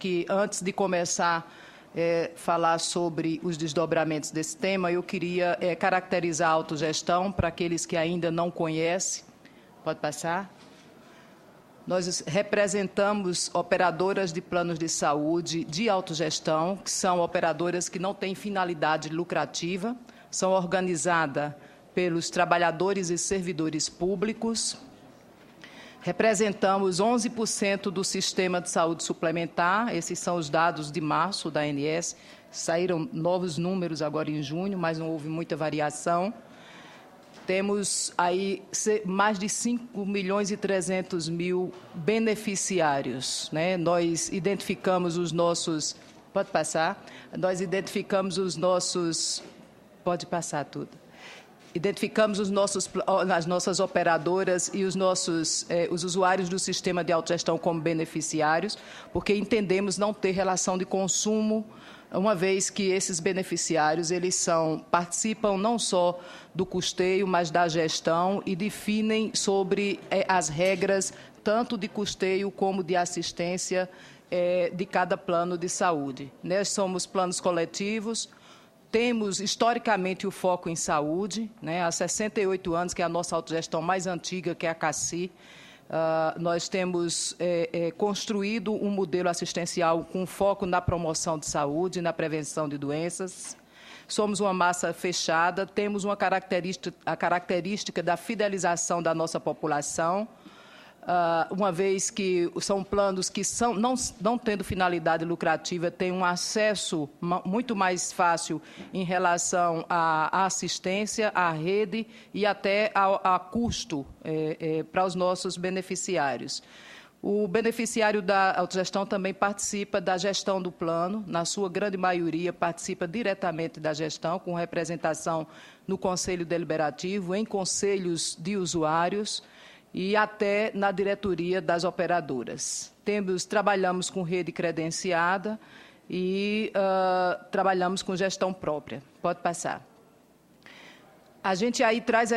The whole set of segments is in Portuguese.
que, antes de começar a falar sobre os desdobramentos desse tema, eu queria caracterizar a autogestão para aqueles que ainda não conhecem. Pode passar? Nós representamos operadoras de planos de saúde de autogestão, que são operadoras que não têm finalidade lucrativa, são organizadas pelos trabalhadores e servidores públicos. Representamos 11% do sistema de saúde suplementar, esses são os dados de março da ANS, saíram novos números agora em junho, mas não houve muita variação. Temos aí mais de 5.300.000 beneficiários, né? Nós identificamos os nossos... Pode passar? Nós identificamos os nossos... Pode passar tudo. Identificamos as nossas operadoras e os usuários do sistema de autogestão como beneficiários, porque entendemos não ter relação de consumo, uma vez que esses beneficiários participam não só do custeio, mas da gestão e definem sobre as regras tanto de custeio como de assistência de cada plano de saúde. Nós somos planos coletivos. Temos, historicamente, o foco em saúde, né? Há 68 anos, que é a nossa autogestão mais antiga, que é a CACI. Nós temos construído um modelo assistencial com foco na promoção de saúde, na prevenção de doenças. Somos uma massa fechada, temos a característica da fidelização da nossa população, uma vez que são planos que, não tendo finalidade lucrativa, têm um acesso muito mais fácil em relação à assistência, à rede e até a custo para os nossos beneficiários. O beneficiário da autogestão também participa da gestão do plano, na sua grande maioria participa diretamente da gestão, com representação no Conselho Deliberativo, em conselhos de usuários, e até na diretoria das operadoras. Trabalhamos com rede credenciada e trabalhamos com gestão própria. Pode passar. A gente aí traz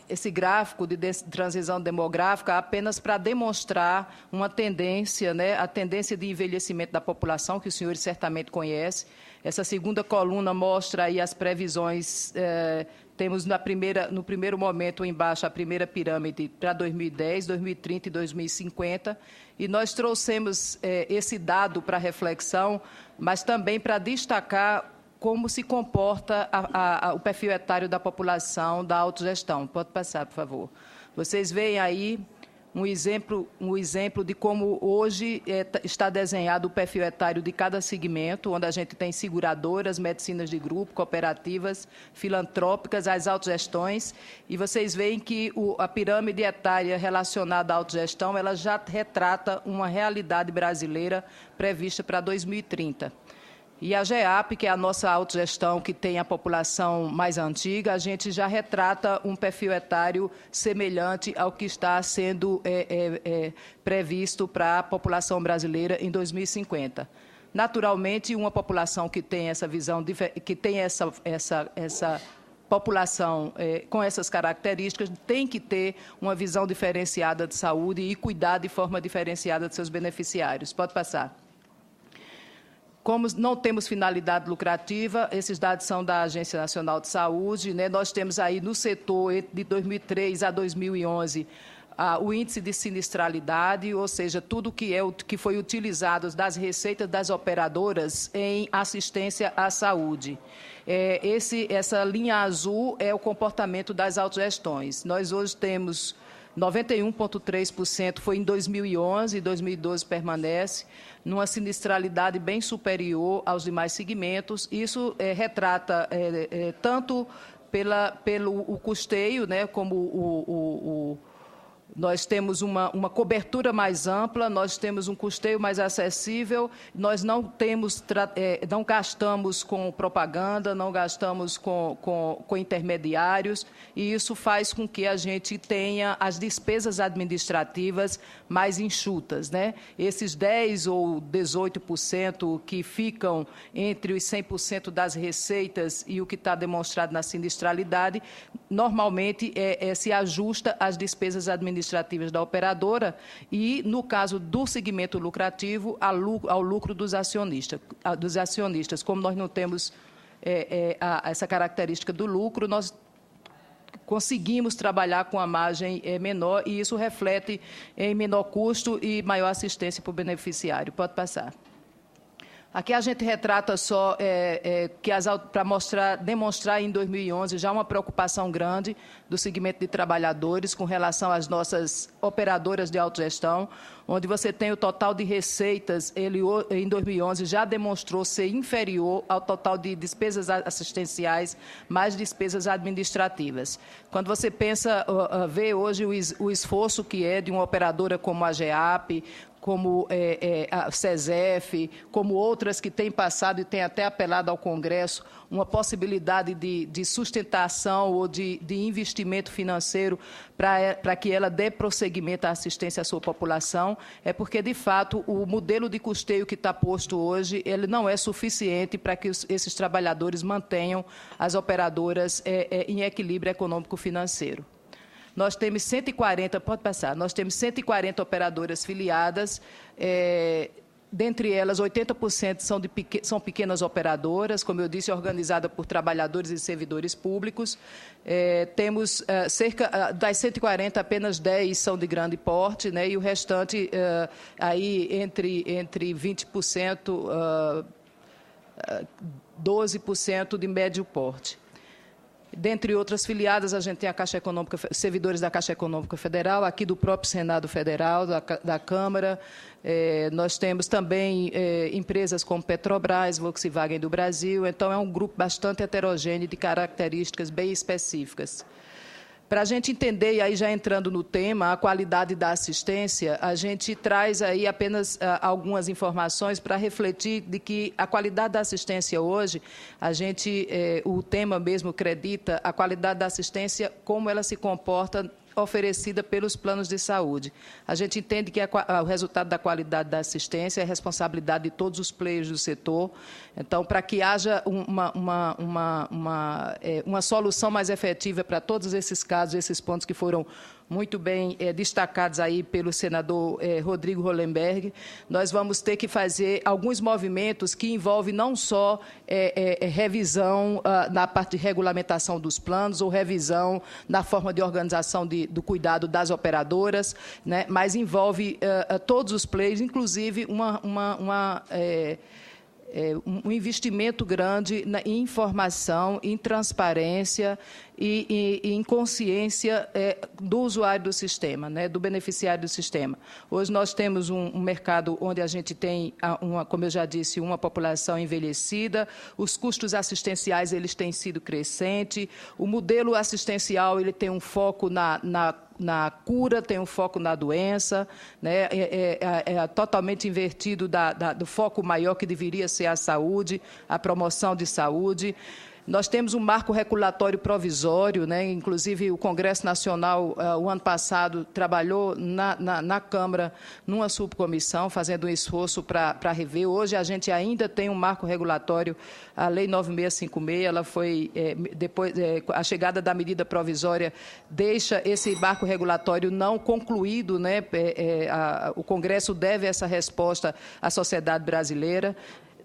esse gráfico de transição demográfica apenas para demonstrar uma tendência, né, a tendência de envelhecimento da população, que os senhores certamente conhecem. Essa segunda coluna mostra aí as previsões. Temos no primeiro momento embaixo a primeira pirâmide para 2010, 2030 e 2050, e nós trouxemos esse dado para reflexão, mas também para destacar como se comporta o perfil etário da população da autogestão. Pode passar, por favor. Vocês veem aí um exemplo de como hoje está desenhado o perfil etário de cada segmento, onde a gente tem seguradoras, medicinas de grupo, cooperativas, filantrópicas, as autogestões, e vocês veem que a pirâmide etária relacionada à autogestão, ela já retrata uma realidade brasileira prevista para 2030. E a GEAP, que é a nossa autogestão, que tem a população mais antiga, a gente já retrata um perfil etário semelhante ao que está sendo previsto para a população brasileira em 2050. Naturalmente, uma população que tem essa visão, que tem essa população com essas características, tem que ter uma visão diferenciada de saúde e cuidar de forma diferenciada de seus beneficiários. Pode passar. Como não temos finalidade lucrativa, esses dados são da Agência Nacional de Saúde, né? Nós temos aí no setor, de 2003 a 2011, o índice de sinistralidade, ou seja, tudo que foi utilizado das receitas das operadoras em assistência à saúde. Essa linha azul é o comportamento das autogestões. Nós hoje temos 91,3% foi em 2011 e 2012 permanece, numa sinistralidade bem superior aos demais segmentos. Isso retrata tanto pelo custeio, né, como nós temos uma cobertura mais ampla, nós temos um custeio mais acessível, nós não gastamos com propaganda, não gastamos com intermediários, e isso faz com que a gente tenha as despesas administrativas mais enxutas, né? Esses 10% ou 18% que ficam entre os 100% das receitas e o que está demonstrado na sinistralidade, normalmente se ajusta às despesas administrativas administrativas da operadora e, no caso do segmento lucrativo, ao lucro dos acionistas. Como nós não temos essa característica do lucro, nós conseguimos trabalhar com a margem menor e isso reflete em menor custo e maior assistência para o beneficiário. Pode passar. Aqui a gente retrata só para demonstrar em 2011 já uma preocupação grande do segmento de trabalhadores com relação às nossas operadoras de autogestão, onde você tem o total de receitas, ele em 2011 já demonstrou ser inferior ao total de despesas assistenciais, mais despesas administrativas. Quando você vê hoje o esforço que é de uma operadora como a GEAP, como a SESEF, como outras que têm passado e têm até apelado ao Congresso, uma possibilidade de sustentação ou de investimento financeiro para que ela dê prosseguimento à assistência à sua população, é porque, de fato, o modelo de custeio que está posto hoje, ele não é suficiente para que esses trabalhadores mantenham as operadoras em equilíbrio econômico-financeiro. Nós temos 140, pode passar, nós temos 140 operadoras filiadas, dentre elas 80% são pequenas operadoras, como eu disse, organizadas por trabalhadores e servidores públicos. Temos das 140, apenas 10 são de grande porte, né, e o restante aí entre 20%, 12% de médio porte. Dentre outras filiadas, a gente tem a Caixa Econômica, servidores da Caixa Econômica Federal, aqui do próprio Senado Federal, da Câmara. Nós temos também empresas como Petrobras, Volkswagen do Brasil. Então, é um grupo bastante heterogêneo de características bem específicas. Para a gente entender, e aí já entrando no tema, a qualidade da assistência, a gente traz aí apenas algumas informações para refletir de que a qualidade da assistência hoje, o tema mesmo acredita a qualidade da assistência, como ela se comporta oferecida pelos planos de saúde. A gente entende que o resultado da qualidade da assistência é responsabilidade de todos os players do setor. Então, para que haja uma solução mais efetiva para todos esses casos, esses pontos que foram muito bem destacados aí pelo senador Rodrigo Hollenberg, nós vamos ter que fazer alguns movimentos que envolvem não só revisão na parte de regulamentação dos planos ou revisão na forma de organização do cuidado das operadoras, né, mas envolve todos os players, inclusive um investimento grande em informação, em transparência e em consciência do usuário do sistema, né, do beneficiário do sistema. Hoje nós temos um mercado onde a gente tem, como eu já disse, uma população envelhecida, os custos assistenciais eles têm sido crescentes, o modelo assistencial ele tem um foco na cura, tem um foco na doença, né, totalmente invertido do foco maior que deveria ser a saúde, a promoção de saúde. Nós temos um marco regulatório provisório, né? Inclusive o Congresso Nacional, o ano passado, trabalhou na Câmara, numa subcomissão, fazendo um esforço para rever. Hoje a gente ainda tem um marco regulatório, a Lei 9656, ela foi, depois, a chegada da medida provisória deixa esse marco regulatório não concluído, né? O Congresso deve essa resposta à sociedade brasileira.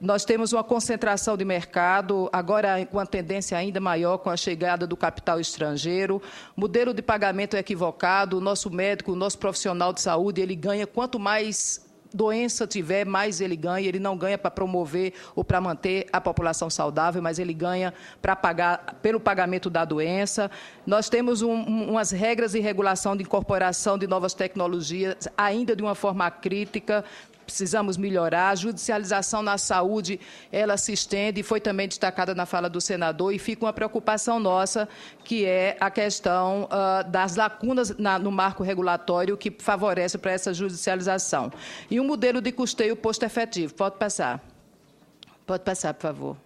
Nós temos uma concentração de mercado, agora com uma tendência ainda maior com a chegada do capital estrangeiro. Modelo de pagamento equivocado, o nosso médico, o nosso profissional de saúde, ele ganha quanto mais doença tiver, mais ele ganha. Ele não ganha para promover ou para manter a população saudável, mas ele ganha para pagar pelo pagamento da doença. Nós temos umas regras de regulação de incorporação de novas tecnologias, ainda de uma forma crítica. Precisamos melhorar. A judicialização na saúde, ela se estende, e foi também destacada na fala do senador, e fica uma preocupação nossa, que é a questão das lacunas no marco regulatório que favorece para essa judicialização. E um modelo de custeio posto-efetivo. Pode passar. Pode passar, por favor.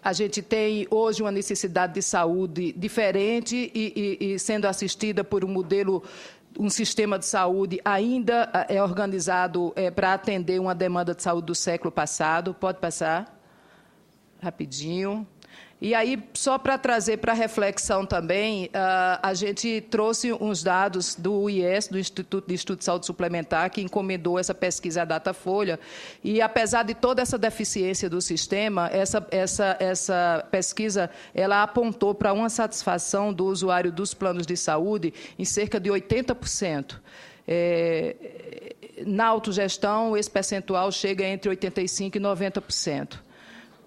A gente tem hoje uma necessidade de saúde diferente e sendo assistida por um sistema de saúde ainda organizado para atender uma demanda de saúde do século passado. Pode passar? Rapidinho. E aí, só para trazer para reflexão também, a gente trouxe uns dados do IES, do Instituto de Saúde Suplementar, que encomendou essa pesquisa à Datafolha, e apesar de toda essa deficiência do sistema, essa pesquisa ela apontou para uma satisfação do usuário dos planos de saúde em cerca de 80%. Na autogestão, esse percentual chega entre 85% e 90%.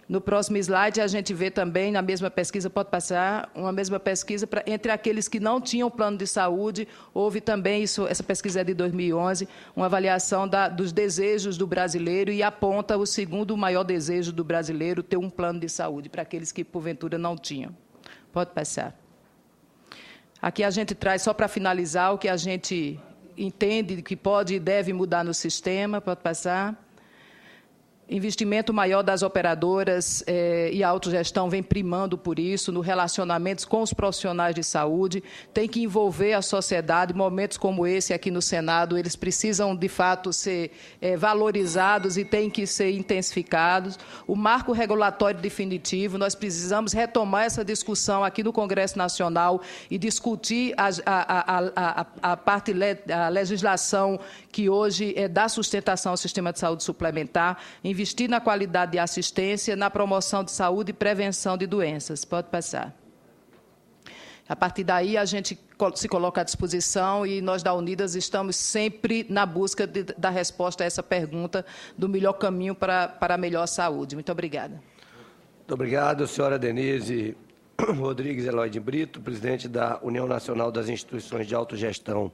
No próximo slide, a gente vê também, na mesma pesquisa, pode passar, uma mesma pesquisa entre aqueles que não tinham plano de saúde. Houve também, essa pesquisa é de 2011, uma avaliação dos desejos do brasileiro e aponta o segundo maior desejo do brasileiro, ter um plano de saúde, para aqueles que, porventura, não tinham. Pode passar. Aqui a gente traz, só para finalizar, o que a gente entende que pode e deve mudar no sistema. Pode passar. Investimento maior das operadoras e a autogestão vem primando por isso, no relacionamento com os profissionais de saúde, tem que envolver a sociedade. Momentos como esse aqui no Senado, eles precisam, de fato, ser valorizados e têm que ser intensificados. O marco regulatório definitivo, nós precisamos retomar essa discussão aqui no Congresso Nacional e discutir a legislação que hoje dá sustentação ao sistema de saúde suplementar, investir na qualidade de assistência, na promoção de saúde e prevenção de doenças. Pode passar. A partir daí, a gente se coloca à disposição e nós, da Unidas, estamos sempre na busca da resposta a essa pergunta do melhor caminho para a melhor saúde. Muito obrigada. Muito obrigado, senhora Denise Rodrigues Eloy de Brito, presidente da União Nacional das Instituições de Autogestão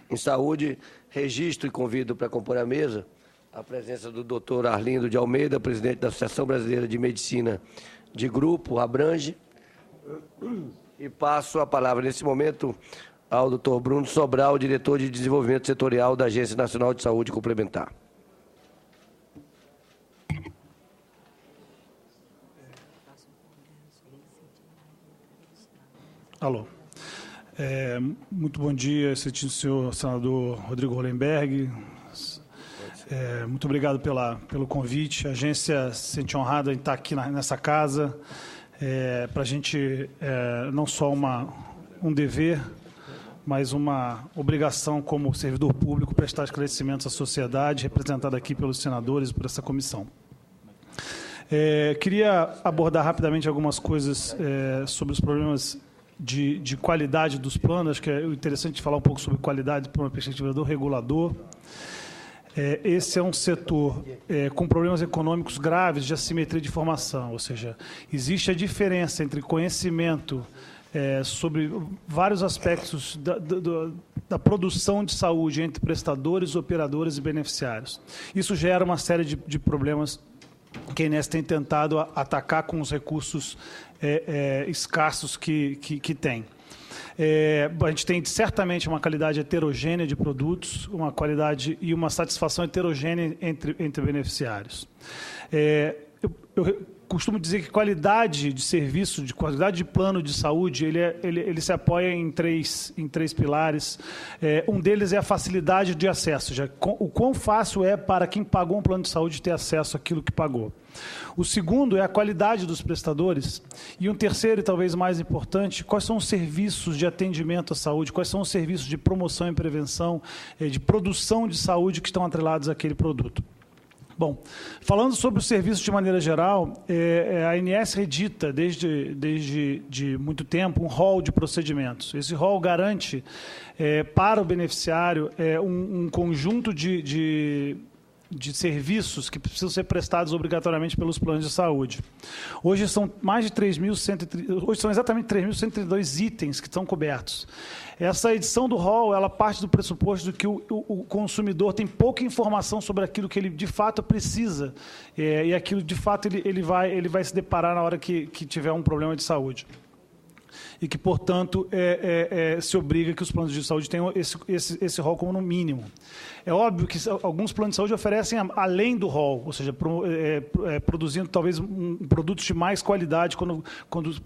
em Saúde. Registro e convido para compor a mesa a presença do doutor Arlindo de Almeida, presidente da Associação Brasileira de Medicina de Grupo, Abrange. E passo a palavra, nesse momento, ao doutor Bruno Sobral, diretor de Desenvolvimento Setorial da Agência Nacional de Saúde Complementar. Alô. Muito bom dia, excelentíssimo senhor senador Rodrigo Hollenberg. Muito obrigado pelo convite. A agência se sente honrada em estar aqui nessa casa. Para a gente, não só um dever, mas uma obrigação como servidor público prestar esclarecimentos à sociedade, representada aqui pelos senadores e por essa comissão. Queria abordar rapidamente algumas coisas sobre os problemas de qualidade dos planos. Acho que é interessante falar um pouco sobre qualidade por uma perspectiva do regulador. Esse é um setor com problemas econômicos graves de assimetria de informação, ou seja, existe a diferença entre conhecimento sobre vários aspectos da produção de saúde entre prestadores, operadores e beneficiários. Isso gera uma série de problemas que a INES tem tentado atacar com os recursos escassos que tem. A gente tem certamente uma qualidade heterogênea de produtos, uma qualidade e uma satisfação heterogênea entre beneficiários. Eu costumo dizer que qualidade de serviço, de qualidade de plano de saúde, ele se apoia em três pilares. Um deles é a facilidade de acesso, ou seja, o quão fácil é para quem pagou um plano de saúde ter acesso àquilo que pagou. O segundo é a qualidade dos prestadores. E um terceiro, e talvez mais importante, quais são os serviços de atendimento à saúde, quais são os serviços de promoção e prevenção, de produção de saúde que estão atrelados àquele produto. Bom, falando sobre os serviços de maneira geral, a ANS edita desde muito tempo um rol de procedimentos. Esse rol garante para o beneficiário um conjunto de serviços que precisam ser prestados obrigatoriamente pelos planos de saúde. Hoje são exatamente 3.132 itens que estão cobertos. Essa edição do rol, ela parte do pressuposto de que o consumidor tem pouca informação sobre aquilo que ele de fato precisa e aquilo de fato ele vai se deparar na hora que tiver um problema de saúde. E que, portanto, se obriga que os planos de saúde tenham esse rol como no mínimo. É óbvio que alguns planos de saúde oferecem além do rol, ou seja, produzindo talvez produtos de mais qualidade quando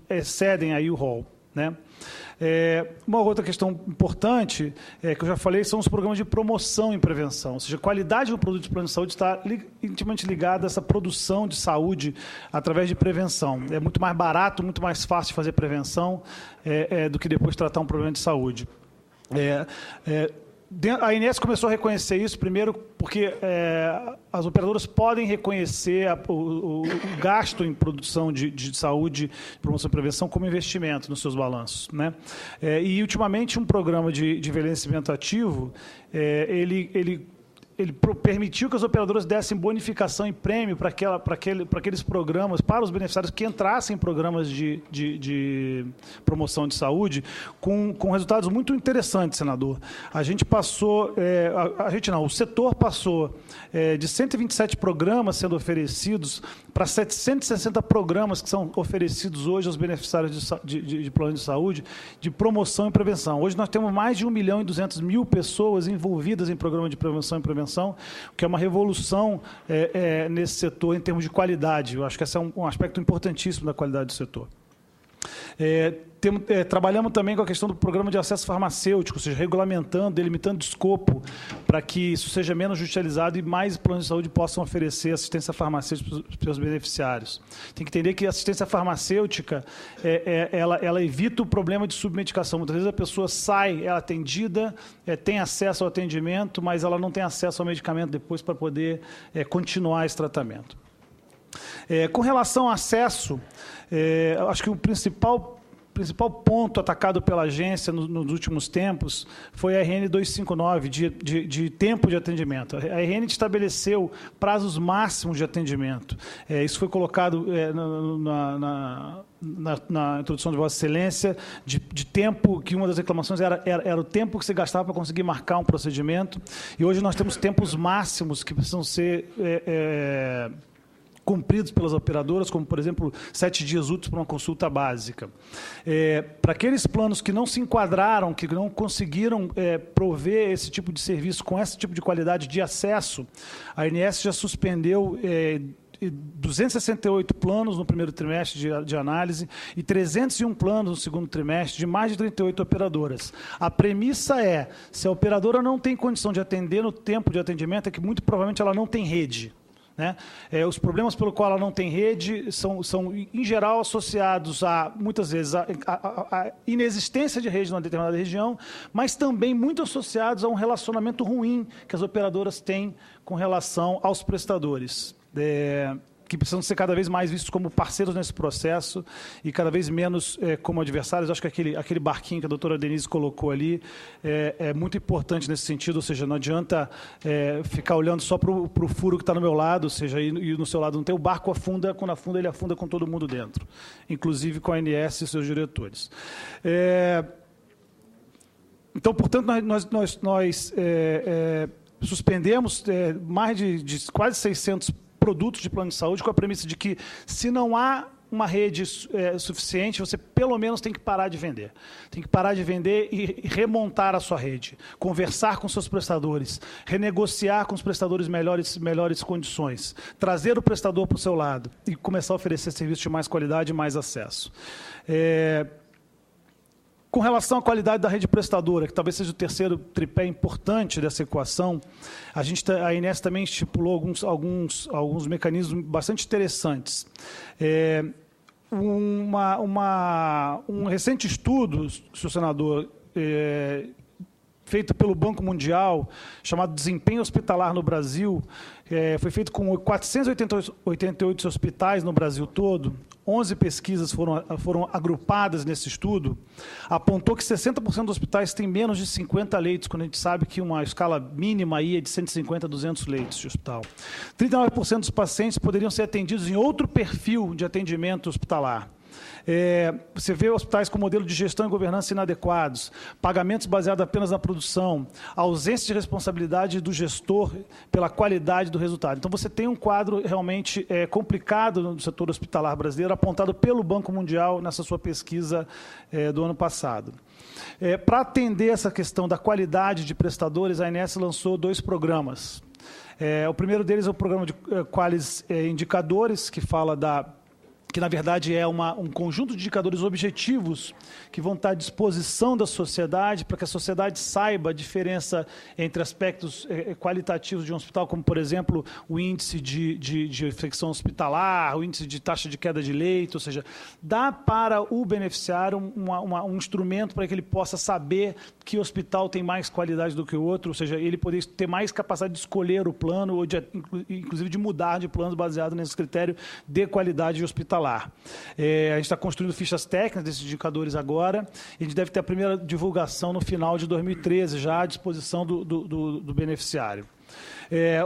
excedem aí o rol. né? Uma outra questão importante, que eu já falei, são os programas de promoção em prevenção. Ou seja, a qualidade do produto de plano de saúde está intimamente ligada a essa produção de saúde através de prevenção. É muito mais barato, muito mais fácil de fazer prevenção do que depois tratar um problema de saúde. A ANS começou a reconhecer isso, primeiro, porque as operadoras podem reconhecer o gasto em produção de saúde, promoção e prevenção como investimento nos seus balanços, né? E, ultimamente, um programa de envelhecimento ativo, ele permitiu que as operadoras dessem bonificação e prêmio para aqueles programas, para os beneficiários que entrassem em programas de promoção de saúde, com resultados muito interessantes, senador. A gente passou, o setor passou de 127 programas sendo oferecidos para 760 programas que são oferecidos hoje aos beneficiários de plano de saúde, de promoção e prevenção. Hoje nós temos mais de 1.200.000 pessoas envolvidas em programa de prevenção e prevenção, que é uma revolução nesse setor em termos de qualidade. Eu acho que esse é um aspecto importantíssimo da qualidade do setor. Trabalhamos também com a questão do programa de acesso farmacêutico, ou seja, regulamentando, delimitando o escopo para que isso seja menos judicializado e mais planos de saúde possam oferecer assistência farmacêutica para os seus beneficiários. Tem que entender que a assistência farmacêutica ela evita o problema de submedicação. Muitas vezes a pessoa sai, é atendida, tem acesso ao atendimento, mas ela não tem acesso ao medicamento depois para poder continuar esse tratamento. Com relação ao acesso, acho que o principal ponto atacado pela agência nos últimos tempos foi a RN 259, de tempo de atendimento. A RN estabeleceu prazos máximos de atendimento. Isso foi colocado na introdução de Vossa Excelência, de tempo, que uma das reclamações era o tempo que você gastava para conseguir marcar um procedimento, e hoje nós temos tempos máximos que precisam ser cumpridos pelas operadoras, como, por exemplo, 7 dias úteis para uma consulta básica. Para aqueles planos que não se enquadraram, que não conseguiram prover esse tipo de serviço com esse tipo de qualidade de acesso, a ANS já suspendeu 268 planos no primeiro trimestre de análise e 301 planos no segundo trimestre, de mais de 38 operadoras. A premissa é, se a operadora não tem condição de atender no tempo de atendimento, é que muito provavelmente ela não tem rede, né? Os problemas pelo qual ela não tem rede são em geral, associados muitas vezes, a inexistência de rede numa determinada região, mas também muito associados a um relacionamento ruim que as operadoras têm com relação aos prestadores, que precisam ser cada vez mais vistos como parceiros nesse processo e cada vez menos como adversários. Acho que aquele barquinho que a doutora Denise colocou ali é muito importante nesse sentido, ou seja, não adianta ficar olhando só para o furo que está no meu lado, ou seja, e no seu lado não tem. O barco afunda, quando afunda, ele afunda com todo mundo dentro, inclusive com a ANS e seus diretores. Então, portanto, nós suspendemos mais de quase 600 produtos de plano de saúde, com a premissa de que, se não há uma rede suficiente, você pelo menos tem que parar de vender. Tem que parar de vender e remontar a sua rede, conversar com seus prestadores, renegociar com os prestadores melhores condições, trazer o prestador para o seu lado e começar a oferecer serviços de mais qualidade e mais acesso. Com relação à qualidade da rede prestadora, que talvez seja o terceiro tripé importante dessa equação, a ANS também estipulou alguns mecanismos bastante interessantes. Um recente estudo, senhor senador, feito pelo Banco Mundial, chamado Desempenho Hospitalar no Brasil, foi feito com 488 hospitais no Brasil todo. 11 pesquisas foram agrupadas nesse estudo, apontou que 60% dos hospitais têm menos de 50 leitos, quando a gente sabe que uma escala mínima aí é de 150 a 200 leitos de hospital. 39% dos pacientes poderiam ser atendidos em outro perfil de atendimento hospitalar. Você vê hospitais com modelo de gestão e governança inadequados, pagamentos baseados apenas na produção, ausência de responsabilidade do gestor pela qualidade do resultado. Então, você tem um quadro realmente complicado no setor hospitalar brasileiro, apontado pelo Banco Mundial nessa sua pesquisa do ano passado. Para atender essa questão da qualidade de prestadores, a ANS lançou 2 programas. O primeiro deles é o programa de Qualis Indicadores, que que, na verdade, é um conjunto de indicadores objetivos que vão estar à disposição da sociedade, para que a sociedade saiba a diferença entre aspectos qualitativos de um hospital, como, por exemplo, o índice de infecção hospitalar, o índice de taxa de queda de leito, ou seja, dá para o beneficiário um instrumento para que ele possa saber que hospital tem mais qualidade do que o outro, ou seja, ele poder ter mais capacidade de escolher o plano, ou inclusive de mudar de plano baseado nesse critério de qualidade hospitalar. A gente está construindo fichas técnicas desses indicadores agora, e a gente deve ter a primeira divulgação no final de 2013, já à disposição do beneficiário.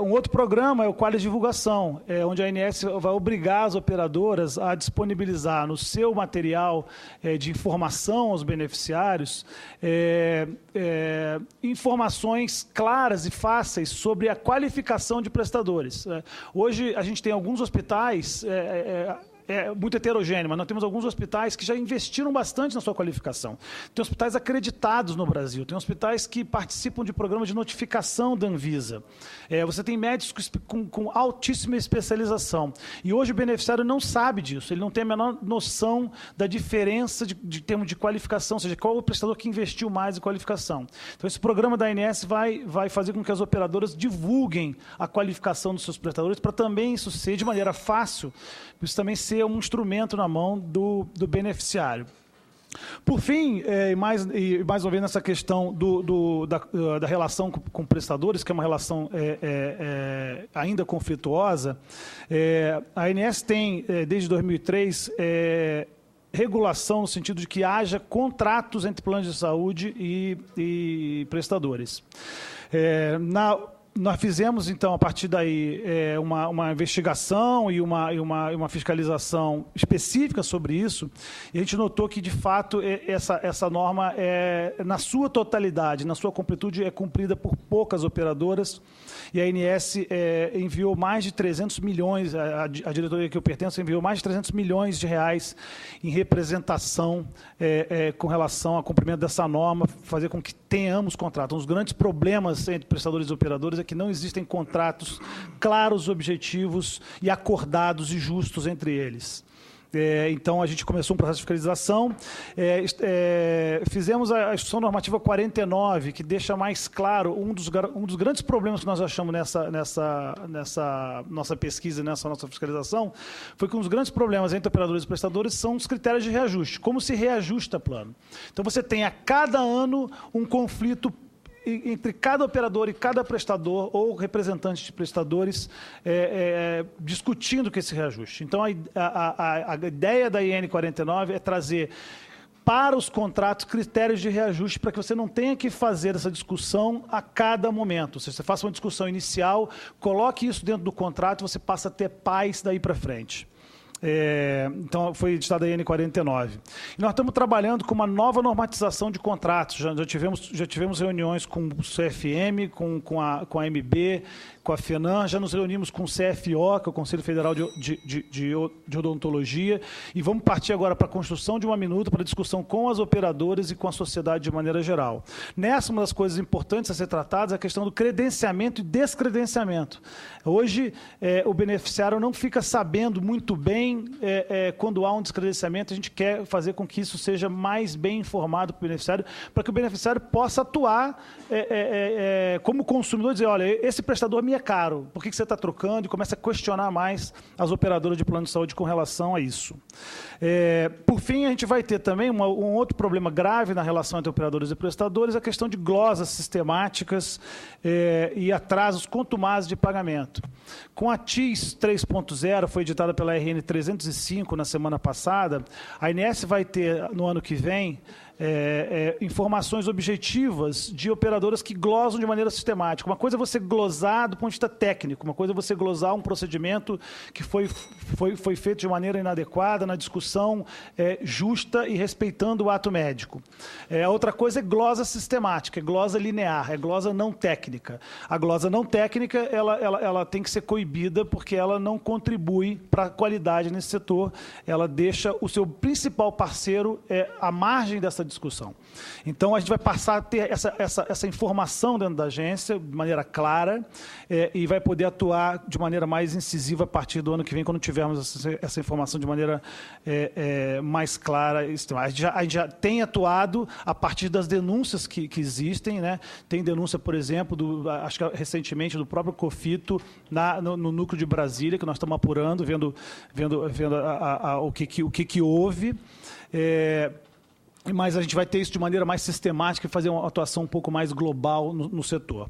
Um outro programa é o Qualis Divulgação, onde a ANS vai obrigar as operadoras a disponibilizar no seu material de informação aos beneficiários informações claras e fáceis sobre a qualificação de prestadores. Hoje, a gente tem alguns hospitais... muito heterogêneo, mas nós temos alguns hospitais que já investiram bastante na sua qualificação. Tem hospitais acreditados no Brasil, tem hospitais que participam de programas de notificação da Anvisa. Você tem médicos com altíssima especialização. E hoje o beneficiário não sabe disso, ele não tem a menor noção da diferença de termos de qualificação, ou seja, qual é o prestador que investiu mais em qualificação. Então, esse programa da ANS vai fazer com que as operadoras divulguem a qualificação dos seus prestadores, para também isso ser de maneira fácil, isso também ser um instrumento na mão do beneficiário. Por fim, mais uma vez nessa questão da relação com prestadores, que é uma relação ainda conflituosa, a ANS tem, desde 2003, regulação no sentido de que haja contratos entre planos de saúde e prestadores. Nós fizemos, então, a partir daí, uma investigação e uma fiscalização específica sobre isso, e a gente notou que, de fato, essa norma, na sua totalidade, na sua completude, é cumprida por poucas operadoras, e a ANS enviou mais de 300 milhões, a diretoria que eu pertenço enviou mais de 300 milhões de reais em representação com relação ao cumprimento dessa norma, fazer com que tenhamos contratos. Um dos grandes problemas entre prestadores e operadores é que não existem contratos claros, objetivos e acordados e justos entre eles. Então, a gente começou um processo de fiscalização, fizemos a Instrução Normativa 49, que deixa mais claro um dos grandes problemas que nós achamos nessa nossa pesquisa, nessa nossa fiscalização, foi que um dos grandes problemas entre operadores e prestadores são os critérios de reajuste, como se reajusta plano. Então, você tem a cada ano um conflito entre cada operador e cada prestador ou representante de prestadores discutindo com esse reajuste. Então, a ideia da IN 49 é trazer para os contratos critérios de reajuste para que você não tenha que fazer essa discussão a cada momento. Se você faça uma discussão inicial, coloque isso dentro do contrato e você passa a ter paz daí para frente. Então, foi editada a IN 49. E nós estamos trabalhando com uma nova normatização de contratos. Já tivemos reuniões com o CFM, com a MB, com a FENAM, já nos reunimos com o CFO, que é o Conselho Federal de Odontologia, e vamos partir agora para a construção de uma minuta para discussão com as operadoras e com a sociedade de maneira geral. Nessa, uma das coisas importantes a ser tratadas é a questão do credenciamento e descredenciamento. Hoje, o beneficiário não fica sabendo muito bem quando há um descredenciamento. A gente quer fazer com que isso seja mais bem informado para o beneficiário, para que o beneficiário possa atuar como consumidor e dizer, olha, esse prestador me é caro, por que você está trocando? E começa a questionar mais as operadoras de plano de saúde com relação a isso. Por fim, a gente vai ter também um outro problema grave na relação entre operadores e prestadores, a questão de glosas sistemáticas e atrasos contumazes de pagamento. Com a TIS 3.0, foi editada pela RN 305 na semana passada, a ANS vai ter, no ano que vem, informações objetivas de operadoras que glosam de maneira sistemática. Uma coisa é você glosar do ponto de vista técnico, uma coisa é você glosar um procedimento que foi feito de maneira inadequada, na discussão justa e respeitando o ato médico. A outra coisa é glosa sistemática, é glosa linear, é glosa não técnica. A glosa não técnica, ela tem que ser coibida porque ela não contribui para a qualidade nesse setor, ela deixa o seu principal parceiro à margem dessa discussão. Então, a gente vai passar a ter essa informação dentro da agência de maneira clara e vai poder atuar de maneira mais incisiva a partir do ano que vem, quando tivermos essa informação de maneira mais clara. A gente já tem atuado a partir das denúncias que existem, né? Tem denúncia, por exemplo, acho que recentemente, do próprio COFITO no núcleo de Brasília, que nós estamos apurando, vendo o que houve. Mas a gente vai ter isso de maneira mais sistemática e fazer uma atuação um pouco mais global no setor.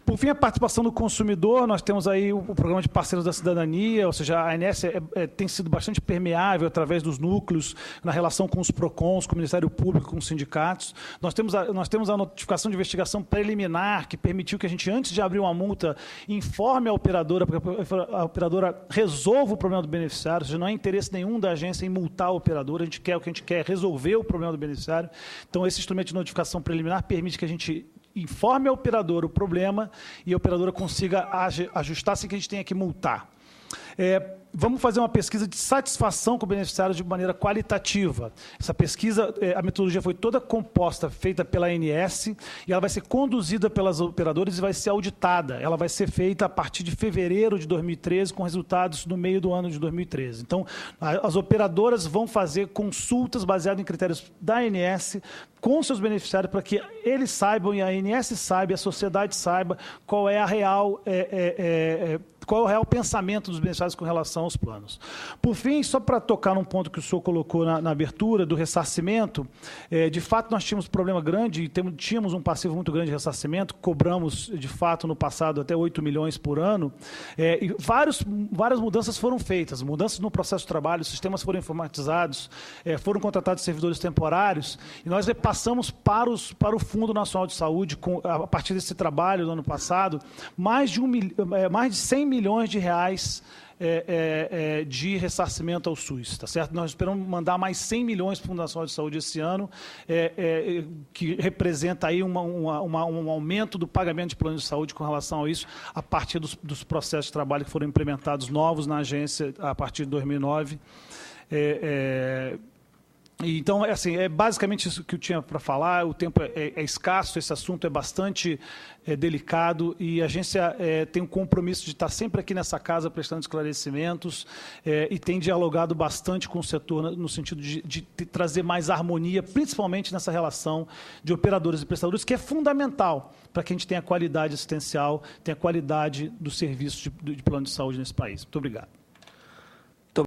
Por fim, a participação do consumidor, nós temos aí o programa de parceiros da cidadania, ou seja, a ANS tem sido bastante permeável através dos núcleos, na relação com os PROCONs, com o Ministério Público, com os sindicatos. Nós temos a notificação de investigação preliminar, que permitiu que a gente, antes de abrir uma multa, informe a operadora, para que a operadora resolva o problema do beneficiário, ou seja, não é interesse nenhum da agência em multar a operadora, o que a gente quer é resolver o problema do beneficiário. Então, esse instrumento de notificação preliminar permite que a gente informe a operadora o problema e a operadora consiga ajustar sem que a gente tenha que multar. Vamos fazer uma pesquisa de satisfação com o beneficiário de maneira qualitativa. Essa pesquisa, a metodologia foi toda feita pela ANS, e ela vai ser conduzida pelas operadoras e vai ser auditada. Ela vai ser feita a partir de fevereiro de 2013, com resultados no meio do ano de 2013. Então, as operadoras vão fazer consultas baseadas em critérios da ANS com seus beneficiários, para que eles saibam, e a ANS saiba, e a sociedade saiba qual é o real pensamento dos beneficiários com relação aos planos. Por fim, só para tocar num ponto que o senhor colocou na abertura, do ressarcimento, de fato nós tínhamos um problema grande, e tínhamos um passivo muito grande de ressarcimento, cobramos, de fato, no passado, até 8 milhões por ano, e várias mudanças foram feitas, mudanças no processo de trabalho, sistemas foram informatizados, foram contratados servidores temporários, e nós repassamos para o Fundo Nacional de Saúde, a partir desse trabalho do ano passado, mais de 100 milhões de reais de ressarcimento ao SUS, tá certo? Nós esperamos mandar mais 100 milhões para o Fundo Nacional de Saúde esse ano, que representa aí um aumento do pagamento de planos de saúde com relação a isso, a partir dos processos de trabalho que foram implementados novos na agência a partir de 2009. Então, assim, é basicamente isso que eu tinha para falar. O tempo é escasso, esse assunto é bastante delicado, e a agência tem um compromisso de estar sempre aqui nessa casa prestando esclarecimentos, e tem dialogado bastante com o setor no sentido de trazer mais harmonia, principalmente nessa relação de operadores e prestadores, que é fundamental para que a gente tenha qualidade assistencial, tenha qualidade do serviço de plano de saúde nesse país. Muito obrigado.